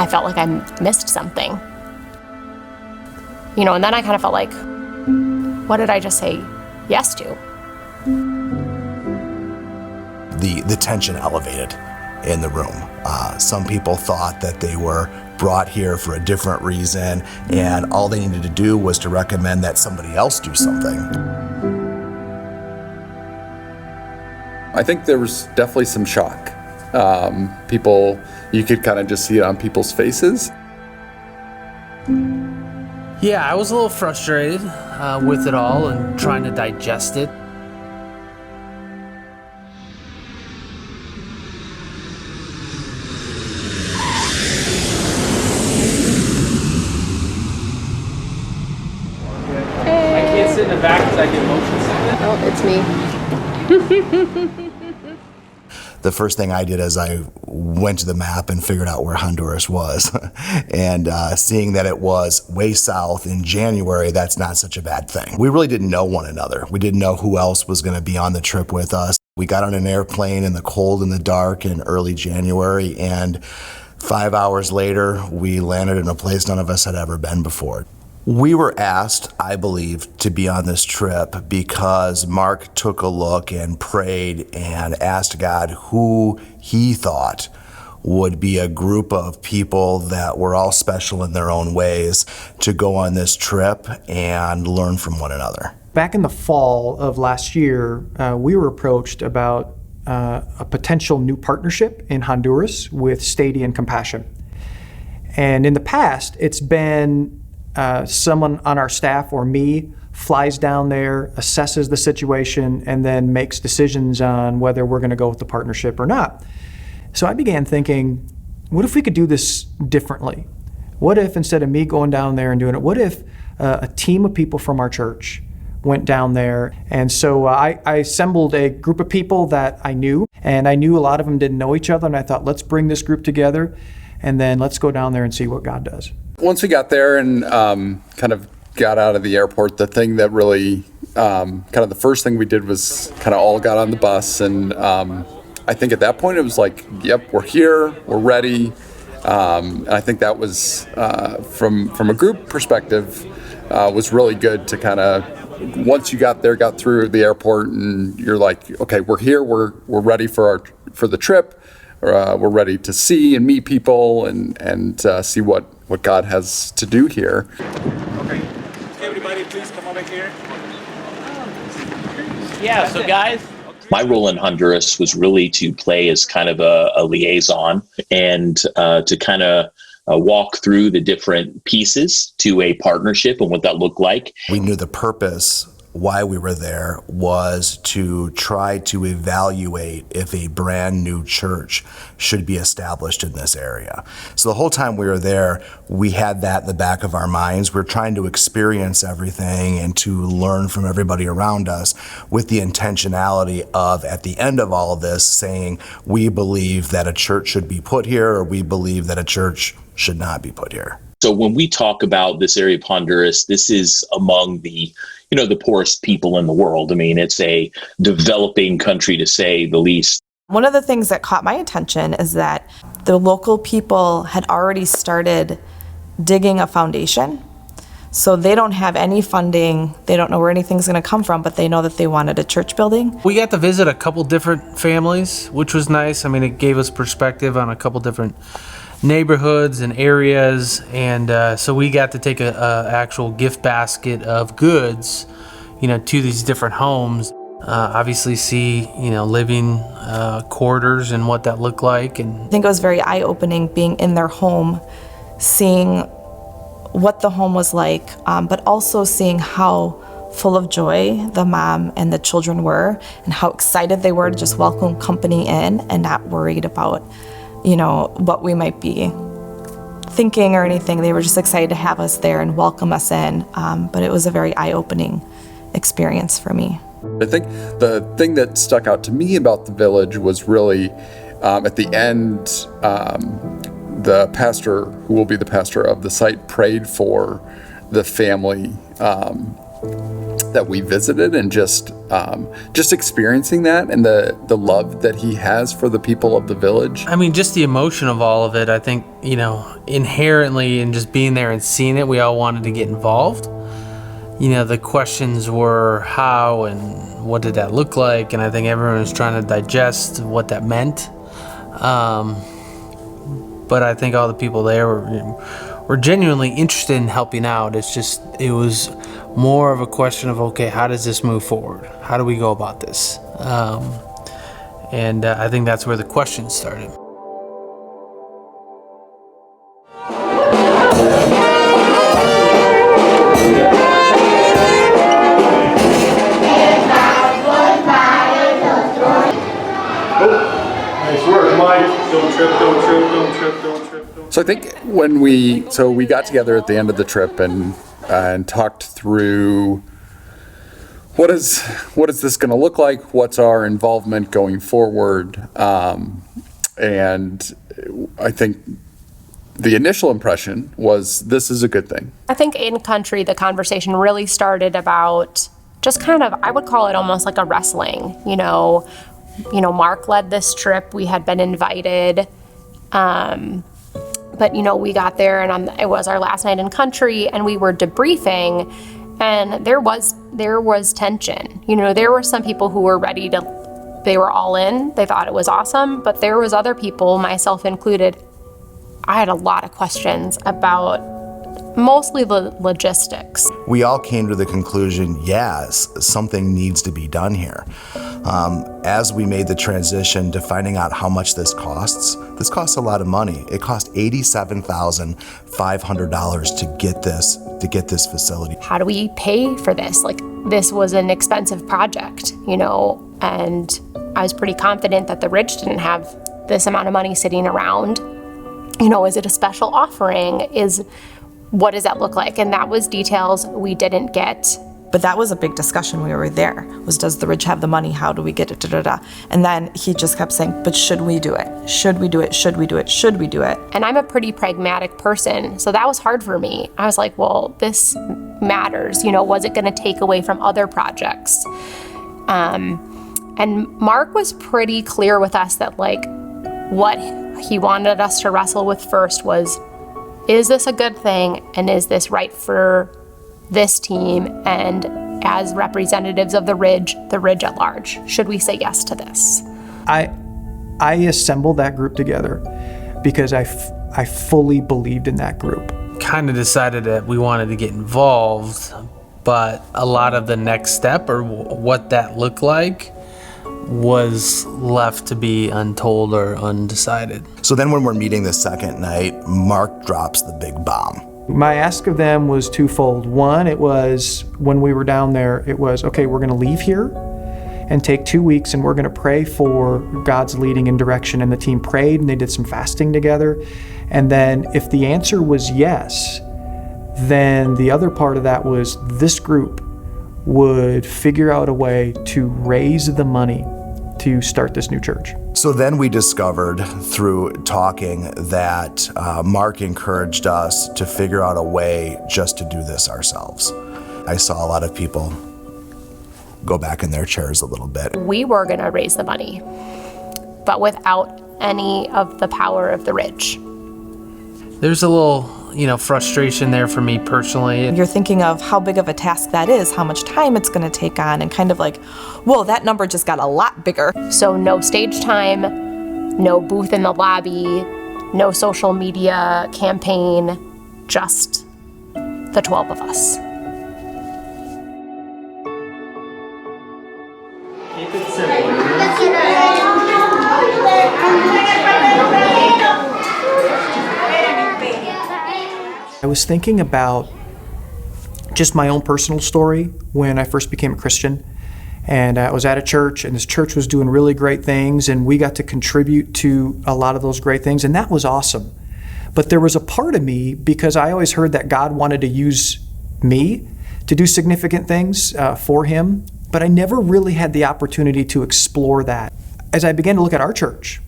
I felt like I missed something. And then I kind of felt like, what did I just say yes to? The tension elevated in the room. Some people thought that they were brought here for a different reason, and all they needed to do was to recommend that somebody else do something. I think there was definitely some shock. You could kind of just see it on people's faces. Yeah, I was a little frustrated with it all and trying to digest it. I can't sit in the back because I get motion sickness. Oh, it's me. The first thing I did is I went to the map and figured out where Honduras was. And seeing that it was way south in January, that's not such a bad thing. We really didn't know one another. We didn't know who else was going to be on the trip with us. We got on an airplane in the cold and the dark in early January, and 5 hours later, we landed in a place none of us had ever been before. We were asked, I believe, to be on this trip because Mark took a look and prayed and asked God who he thought would be a group of people that were all special in their own ways to go on this trip and learn from one another. Back in the fall of last year, we were approached about a potential new partnership in Honduras with Stady and Compassion. And in the past, it's been someone on our staff or me flies down there, assesses the situation, and then makes decisions on whether we're going to go with the partnership or not. So I began thinking, what if we could do this differently? What if instead of me going down there and doing it, what if a team of people from our church went down there? And so I assembled a group of people that I knew, and I knew a lot of them didn't know each other, and I thought, let's bring this group together, and then let's go down there and see what God does. Once we got there and kind of got out of the airport, the thing that really, kind of the first thing we did was kind of all got on the bus. And I think at that point it was like, yep, we're here, we're ready. And I think that was, from a group perspective, was really good to kind of, once you got there, got through the airport and you're like, okay, we're here, we're ready for the trip. We're ready to see and meet people and see what God has to do here. Okay, everybody please come over here. Yeah, so guys, my role in Honduras was really to play as kind of a liaison and to kind of walk through the different pieces to a partnership and what that looked like. We knew the purpose why we were there was to try to evaluate if a brand new church should be established in this area. So the whole time we were there, we had that in the back of our minds. We're trying to experience everything and to learn from everybody around us with the intentionality of, at the end of all of this, saying we believe that a church should be put here or we believe that a church should not be put here. So when we talk about this area of Honduras, this is among the poorest people in the world. I mean, it's a developing country, to say the least. One of the things that caught my attention is that the local people had already started digging a foundation. So they don't have any funding. They don't know where anything's going to come from, but they know that they wanted a church building. We got to visit a couple different families, which was nice. I mean, it gave us perspective on a couple different neighborhoods and areas, and so we got to take a actual gift basket of goods, to these different homes. Obviously, see living quarters and what that looked like, and I think it was very eye-opening being in their home, seeing what the home was like, but also seeing how full of joy the mom and the children were, and how excited they were to just welcome company in and not worried about what we might be thinking or anything. They were just excited to have us there and welcome us in. But it was a very eye-opening experience for me. I think the thing that stuck out to me about the village was really at the end, the pastor, who will be the pastor of the site, prayed for the family that we visited, and just experiencing that and the love that he has for the people of the village. I mean, just the emotion of all of it, I think, inherently in just being there and seeing it, we all wanted to get involved. The questions were how and what did that look like, and I think everyone was trying to digest what that meant. But I think all the people there were genuinely interested in helping out. It was more of a question of, okay, how does this move forward? How do we go about this? And I think that's where the questions started. Nice work, Mike. Don't trip, don't trip, don't trip, don't trip, don't trip. So I think when we got together at the end of the trip and talked through what is this going to look like? What's our involvement going forward? And I think the initial impression was this is a good thing. I think in country, the conversation really started about just kind of, I would call it almost like a wrestling. Mark led this trip. We had been invited. But we got there and it was our last night in country, and we were debriefing, and there was tension. There were some people who were ready they were all in. They thought it was awesome, but there was other people, myself included. I had a lot of questions about mostly the logistics. We all came to the conclusion, yes, something needs to be done here. As we made the transition to finding out how much this costs a lot of money. It cost $87,500 to get this facility. How do we pay for this? This was an expensive project, and I was pretty confident that the Ridge didn't have this amount of money sitting around. Is it a special offering? What does that look like? And that was details we didn't get. But that was a big discussion when we were there, was does the Ridge have the money? How do we get it? And then he just kept saying, but should we do it? Should we do it? Should we do it? Should we do it? And I'm a pretty pragmatic person, so that was hard for me. I was like, well, this matters. Was it going to take away from other projects? And Mark was pretty clear with us that what he wanted us to wrestle with first was, is this a good thing? And is this right for this team? And as representatives of the Ridge at large, should we say yes to this? I assembled that group together because I fully believed in that group. Kind of decided that we wanted to get involved, but a lot of the next step or what that looked like was left to be untold or undecided. So then when we're meeting the second night, Mark drops the big bomb. My ask of them was twofold. One, it was when we were down there, it was, okay, we're going to leave here and take 2 weeks and we're going to pray for God's leading and direction. And the team prayed and they did some fasting together. And then if the answer was yes, then the other part of that was this group would figure out a way to raise the money to start this new church. So then we discovered through talking that Mark encouraged us to figure out a way just to do this ourselves. I saw a lot of people go back in their chairs a little bit. We were going to raise the money, but without any of the power of the Ridge. There's a little, frustration there for me personally. You're thinking of how big of a task that is, how much time it's going to take on, and kind of like, whoa, that number just got a lot bigger. So no stage time, no booth in the lobby, no social media campaign, just the 12 of us. Keep it simple. I was thinking about just my own personal story when I first became a Christian. And I was at a church, and this church was doing really great things, and we got to contribute to a lot of those great things, and that was awesome. But there was a part of me, because I always heard that God wanted to use me to do significant things for Him, but I never really had the opportunity to explore that. As I began to look at our church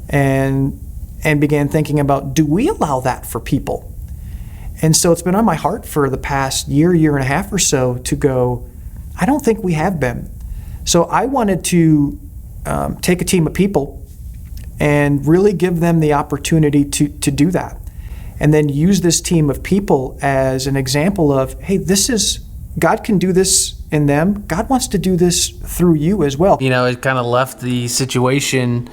and began thinking about, do we allow that for people? And so it's been on my heart for the past year and a half or so to go, I don't think we have been. So I wanted to take a team of people and really give them the opportunity to do that. And then use this team of people as an example of, hey, God can do this in them. God wants to do this through you as well. You know, it kind of left the situation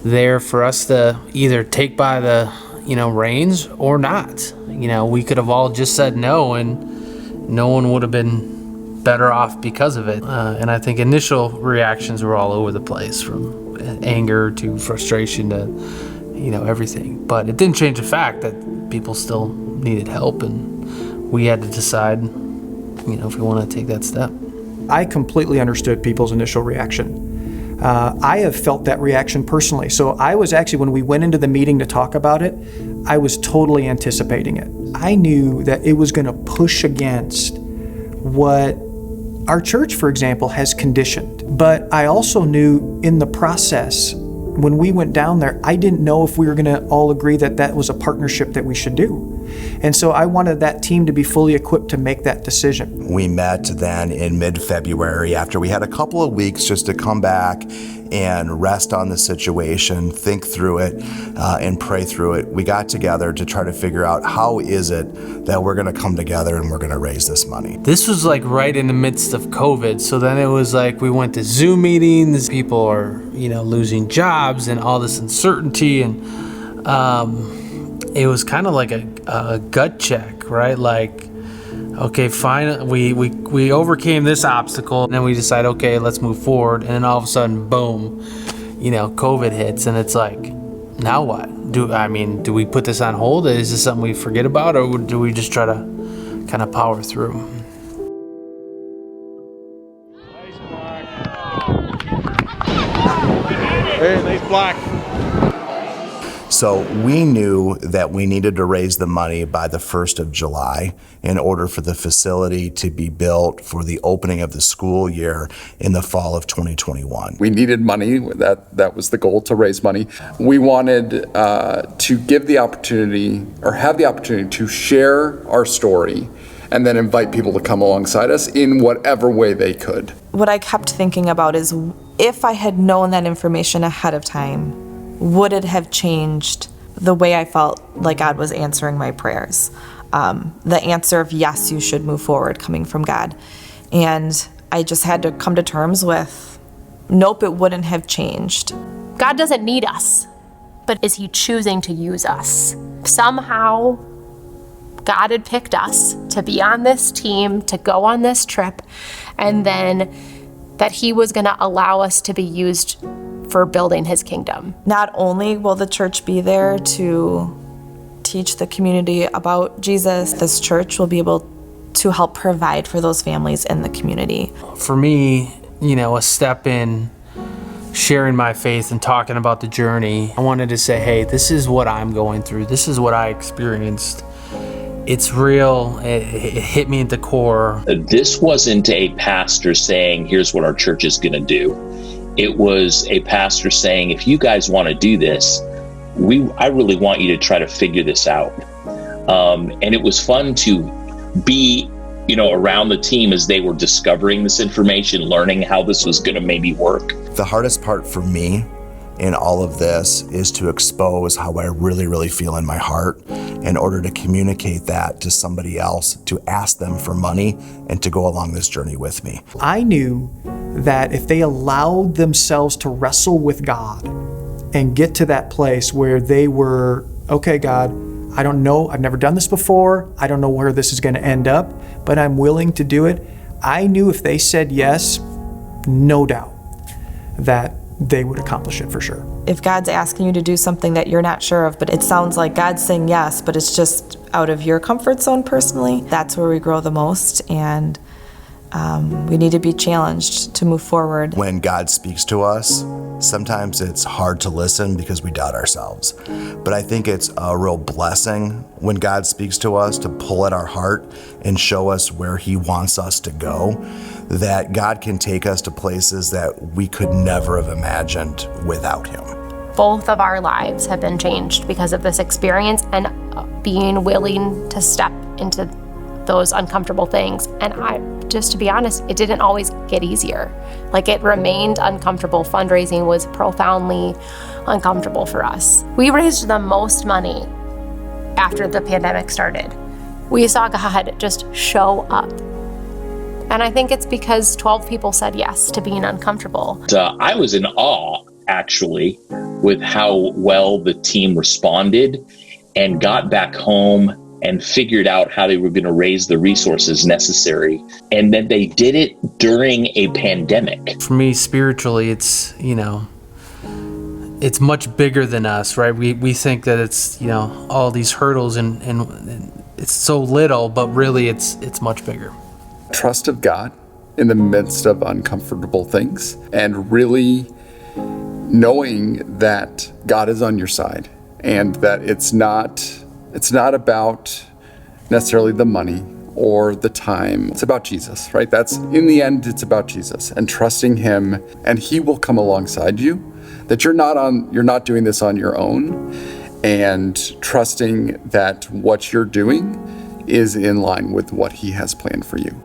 there for us to either take by the, reins or not. We could have all just said no, and no one would have been better off because of it. And I think initial reactions were all over the place, from anger to frustration to, everything. But it didn't change the fact that people still needed help, and we had to decide, if we want to take that step. I completely understood people's initial reaction. I have felt that reaction personally. So I was actually, when we went into the meeting to talk about it, I was totally anticipating it. I knew that it was going to push against what our church, for example, has conditioned. But I also knew in the process, when we went down there, I didn't know if we were going to all agree that that was a partnership that we should do. And so I wanted that team to be fully equipped to make that decision. We met then in mid-February after we had a couple of weeks just to come back and rest on the situation, think through it, and pray through it. We got together to try to figure out how is it that we're going to come together and we're going to raise this money. This was like right in the midst of COVID. So then it was like we went to Zoom meetings. People are, losing jobs and all this uncertainty. And it was kind of like a gut check, right? Like, okay, fine, we overcame this obstacle, and then we decide, okay, let's move forward, and then all of a sudden, boom, COVID hits, and it's like, now what? Do we put this on hold? Is this something we forget about, or do we just try to kind of power through? Hey, nice block. So we knew that we needed to raise the money by the 1st of July in order for the facility to be built for the opening of the school year in the fall of 2021. We needed money. That was the goal, to raise money. We wanted to give the opportunity, or have the opportunity, to share our story and then invite people to come alongside us in whatever way they could. What I kept thinking about is, if I had known that information ahead of time, would it have changed the way I felt like God was answering my prayers? The answer of yes, you should move forward, coming from God. And I just had to come to terms with, nope, it wouldn't have changed. God doesn't need us, but is he choosing to use us? Somehow, God had picked us to be on this team, to go on this trip, and then that he was going to allow us to be used for building his kingdom. Not only will the church be there to teach the community about Jesus, this church will be able to help provide for those families in the community. For me, a step in sharing my faith and talking about the journey, I wanted to say, hey, this is what I'm going through. This is what I experienced. It's real. It hit me at the core. This wasn't a pastor saying, here's what our church is going to do. It was a pastor saying, if you guys want to do this, I really want you to try to figure this out. And it was fun to be, around the team as they were discovering this information, learning how this was going to maybe work. The hardest part for me in all of this is to expose how I really, really feel in my heart in order to communicate that to somebody else, to ask them for money and to go along this journey with me. I knew that if they allowed themselves to wrestle with God and get to that place where they were, okay, God, I don't know, I've never done this before, I don't know where this is going to end up, but I'm willing to do it. I knew if they said yes, no doubt that they would accomplish it for sure. If God's asking you to do something that you're not sure of, but it sounds like God's saying yes, but it's just out of your comfort zone personally, that's where we grow the most, and we need to be challenged to move forward. When God speaks to us, sometimes it's hard to listen because we doubt ourselves. But I think it's a real blessing when God speaks to us to pull at our heart and show us where he wants us to go, that God can take us to places that we could never have imagined without him. Both of our lives have been changed because of this experience and being willing to step into those uncomfortable things. And just to be honest, it didn't always get easier. Like, it remained uncomfortable. Fundraising was profoundly uncomfortable for us. We raised the most money after the pandemic started. We saw God just show up. And I think it's because 12 people said yes to being uncomfortable. I was in awe, actually, with how well the team responded and got back home and figured out how they were going to raise the resources necessary. And then they did it during a pandemic. For me, spiritually, it's, it's much bigger than us, right? We think that it's, all these hurdles and it's so little, but really it's much bigger. Trust of God in the midst of uncomfortable things, and really knowing that God is on your side, and that it's not about necessarily the money or the time. It's about Jesus, right? That's, in the end, it's about Jesus, and trusting him, and he will come alongside you, that you're not doing this on your own, and trusting that what you're doing is in line with what he has planned for you.